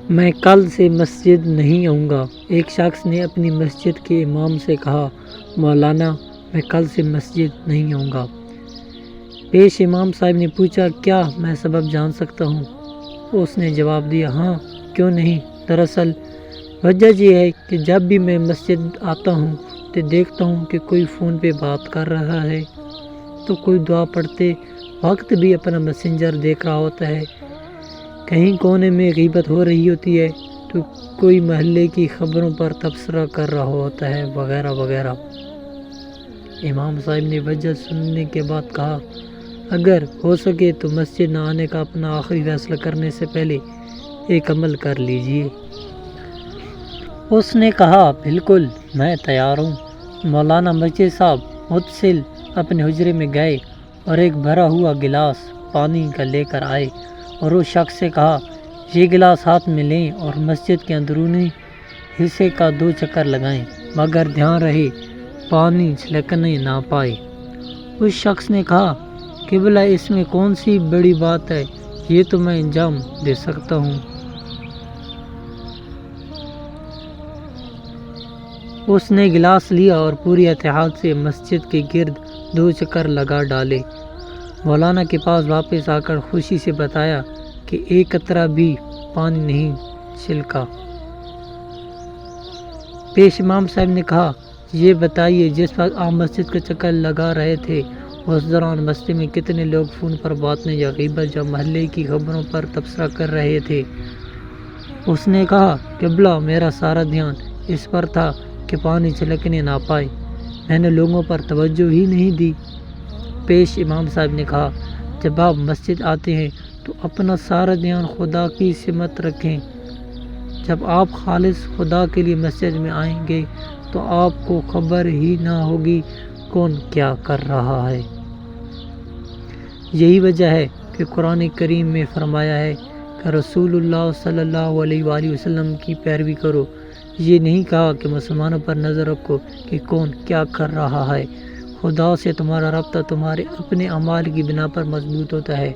میں کل سے مسجد نہیں آؤں گا۔ ایک شخص نے اپنی مسجد کے امام سے کہا، مولانا میں کل سے مسجد نہیں آؤں گا۔ پیش امام صاحب نے پوچھا، کیا میں سبب جان سکتا ہوں؟ اس نے جواب دیا، ہاں کیوں نہیں، دراصل وجہ یہ ہے کہ جب بھی میں مسجد آتا ہوں تو دیکھتا ہوں کہ کوئی فون پہ بات کر رہا ہے، تو کوئی دعا پڑھتے وقت بھی اپنا میسنجر دیکھ رہا ہوتا ہے، کہیں کونے میں غیبت ہو رہی ہوتی ہے تو کوئی محلے کی خبروں پر تبصرہ کر رہا ہوتا ہے، وغیرہ وغیرہ۔ امام صاحب نے وجہ سننے کے بعد کہا، اگر ہو سکے تو مسجد نہ آنے کا اپنا آخری فیصلہ کرنے سے پہلے ایک عمل کر لیجئے۔ اس نے کہا، بالکل میں تیار ہوں۔ مولانا مسجد صاحب متصل اپنے حجرے میں گئے اور ایک بھرا ہوا گلاس پانی کا لے کر آئے اور اس شخص سے کہا، یہ گلاس ہاتھ میں لیں اور مسجد کے اندرونی حصے کا 2 چکر لگائیں، مگر دھیان رہے پانی چھلکنے نہ پائے۔ اس شخص نے کہا، قبلہ اس میں کون سی بڑی بات ہے، یہ تو میں انجام دے سکتا ہوں۔ اس نے گلاس لیا اور پوری احتیاط سے مسجد کے گرد 2 چکر لگا ڈالے۔ مولانا کے پاس واپس آ کر خوشی سے بتایا کہ ایک قطرہ بھی پانی نہیں چھلکا۔ پیش امام صاحب نے کہا، یہ بتائیے جس وقت آپ مسجد کا چکر لگا رہے تھے اس دوران مسجد میں کتنے لوگ فون پر باتیں یا غیبت یا محلے کی خبروں پر تبصرہ کر رہے تھے؟ اس نے کہا، قبلہ میرا سارا دھیان اس پر تھا کہ پانی چھلکنے نہ پائے، میں نے لوگوں پر توجہ ہی نہیں دی۔ پیش امام صاحب نے کہا، جب آپ مسجد آتے ہیں تو اپنا سارا دھیان خدا کی سمت رکھیں، جب آپ خالص خدا کے لیے مسجد میں آئیں گے تو آپ کو خبر ہی نہ ہوگی کون کیا کر رہا ہے۔ یہی وجہ ہے کہ قرآن کریم میں فرمایا ہے کہ رسول اللہ صلی اللہ علیہ وآلہ وسلم کی پیروی کرو، یہ نہیں کہا کہ مسلمانوں پر نظر رکھو کہ کون کیا کر رہا ہے۔ خدا سے تمہارا رابطہ تمہارے اپنے اعمال کی بنا پر مضبوط ہوتا ہے،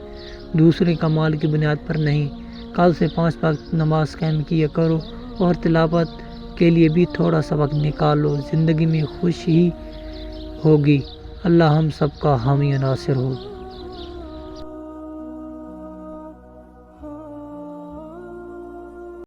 دوسرے کمال کی بنیاد پر نہیں۔ کل سے 5 وقت نماز قائم کیا کرو اور تلاوت کے لیے بھی تھوڑا سا وقت نکالو، زندگی میں خوشی ہوگی۔ اللہ ہم سب کا حامی و ناصر ہو۔